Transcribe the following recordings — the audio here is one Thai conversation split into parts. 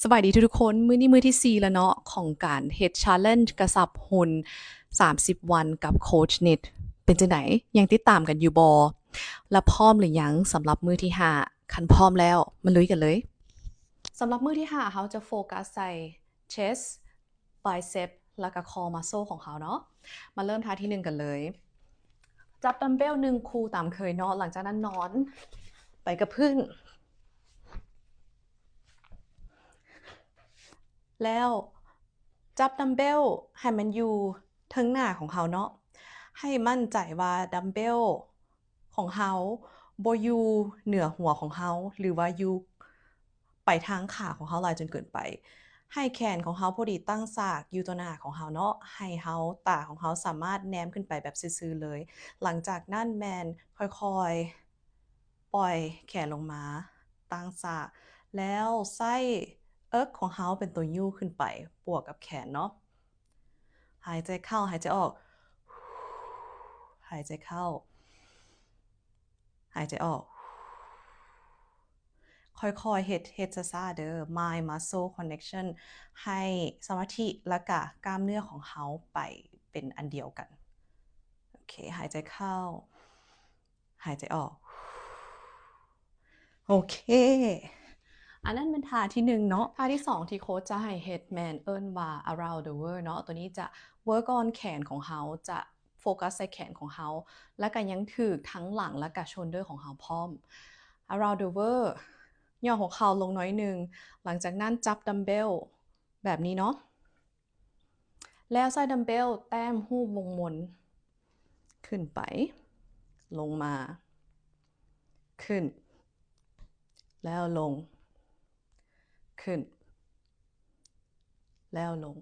สวัสดีทุกคนมื้อนี้มื้อที่4แล้วเนาะของการเฮ็ด challenge กระสับหุ่น30 วันกับโคชนิดเป็นจังไดยังติดตามกันอยู่บ่และพร้อมหรือยังสำหรับมื้อที่5คันพร้อมแล้วมาลุยกันเลยสำหรับมื้อที่5เราจะโฟกัสใส่ chest bicep แล้วก็ core muscle ของเขาเนาะมาเริ่มท่าที่1กันเลยจับดัมเบล1คู่ตามเคยเนาะหลังจากนั้นนอนไปกับพื้นแล้วจับดัมเบลให้มันอยู่เทิงหน้าของเขาเนาะให้มั่นใจว่าดัมเบลของเขาบ่อยู่เหนือหัวของเขาหรือว่าอยู่ไปทางขาของเขาหลายจนเกินไปให้แขนของเขาพอดีตั้งฉากอยู่ต่อหน้าของเขาเนาะให้เขาตาของเขาสามารถแนมขึ้นไปแบบซื่อๆเลยหลังจากนั้นแมนค่อยๆปล่อยแขนลงมาตั้งฉากแล้วใส่เอิกของเขาเป็นตัวยูขึ้นไปบวกกับแขนเนาะหายใจเข้าหายใจออกหายใจเข้าหายใจออกค่อยๆเฮ็ดซ่าๆเด้อ mind muscle connection ให้สมาธิและก็กล้ามเนื้อของเขาไปเป็นอันเดียวกันโอเคหายใจเข้าหายใจออกโอเคอันนั้นเป็นท่าที่1เนาะท่าที่2ที่โค้ชจะให้ headman เอิ้นว่า around the world เนาะตัวนี้จะ work on แขนของเขาจะโฟกัสใส่แขนของเขาและก็ยังถือทั้งหลังและก็ shoulder ของเขาพร้อม around the world ย่อหัวเข่าลงน้อยหนึ่งหลังจากนั้นจับดัมเบลแบบนี้เนาะแล้วใส่ดัมเบลแต้มหูวงมนขึ้นไปลงมาขึ้นแล้วลงขึ้นแล้วลง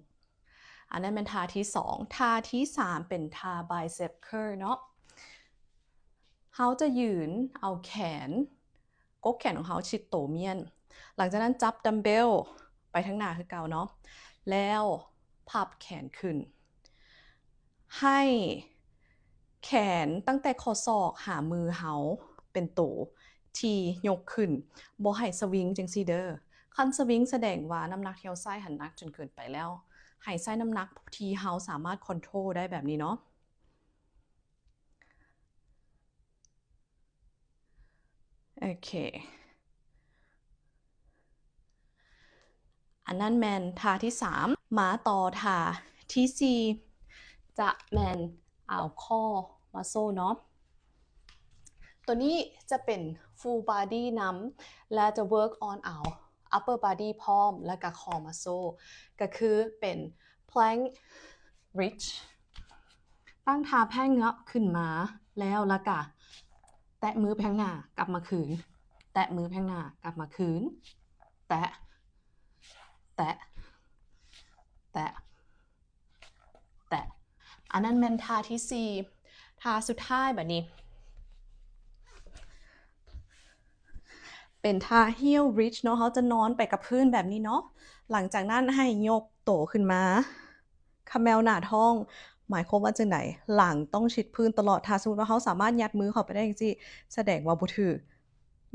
อันนั้นเป็นท่าที่2ท่าที่3เป็นท่า bicep curl เนาะเขาจะยืนเอาแขนกกแขนของเขาชิดโตเมียนหลังจากนั้นจับดัมเบลไปทั้งหน้าคือเก่าเนาะแล้วพับแขนขึ้นให้แขนตั้งแต่ข้อศอกหามือเขาเป็นโตที่ยกขึ้นบ่ให้สวิงจังซี่เด้อคันสวิงแสดงว่าน้ำหนักที่เราใส่หันหนักจนเกินไปแล้วให้ใส่น้ำหนักที่เราสามารถคอนโทรลได้แบบนี้เนาะโอเคอันนั้นแมนท่าที่3มาต่อท่าที่4จะแมนเอาข้อมาโซ่เนาะตัวนี้จะเป็น full body นำและจะ work on เอา upper body พร้อมและก็ core muscle ก็คือเป็น plank bridge ตั้งท่าแพงเนาะขึ้นมาแล้วก็แตะมือไปข้างหน้ากลับมาคืนแตะมือไปข้างหน้ากลับมาคืนแตะแตะแตะแตะอันนั้นเป็นท่าที่4ท่าสุดท้ายแบบนี้เป็นท่า heel bridge เนาะเขาจะนอนไปกับพื้นแบบนี้เนาะหลังจากนั้นให้ยกโตขึ้นมาคาแมลหน้าท้องหมายความว่าจังไหนหลังต้องชิดพื้นตลอดถ้าสมมติว่าเขาสามารถยัดมือเข้าไปได้จริงๆแสดงว่าบ่ถือ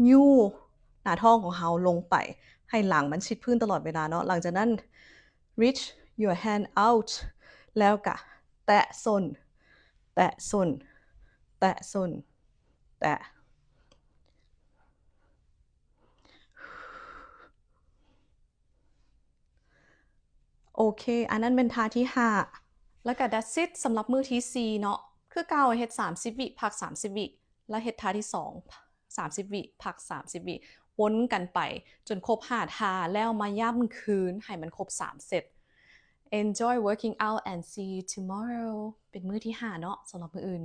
ยู่หน้าท้องของเขาลงไปให้หลังมันชิดพื้นตลอดเวลาเนาะหลังจากนั้น reach your hand out แล้วก็แตะส้นแตะส้นแตะส้นแตะโอเคอันนั้นเป็นท่าที่5แล้วก็ that's it สำหรับมือที่4เนาะคือเก่าเฮ็ด30วิพัก30วิแล้วเฮ็ดท่าที่2 30วิพัก30วิวนกันไปจนครบ5ท่าแล้วมาย่ำคืนให้มันครบ3เซต Enjoy working out and see you tomorrow เป็นมื้อที่5เนาะสำหรับมื้ออื่น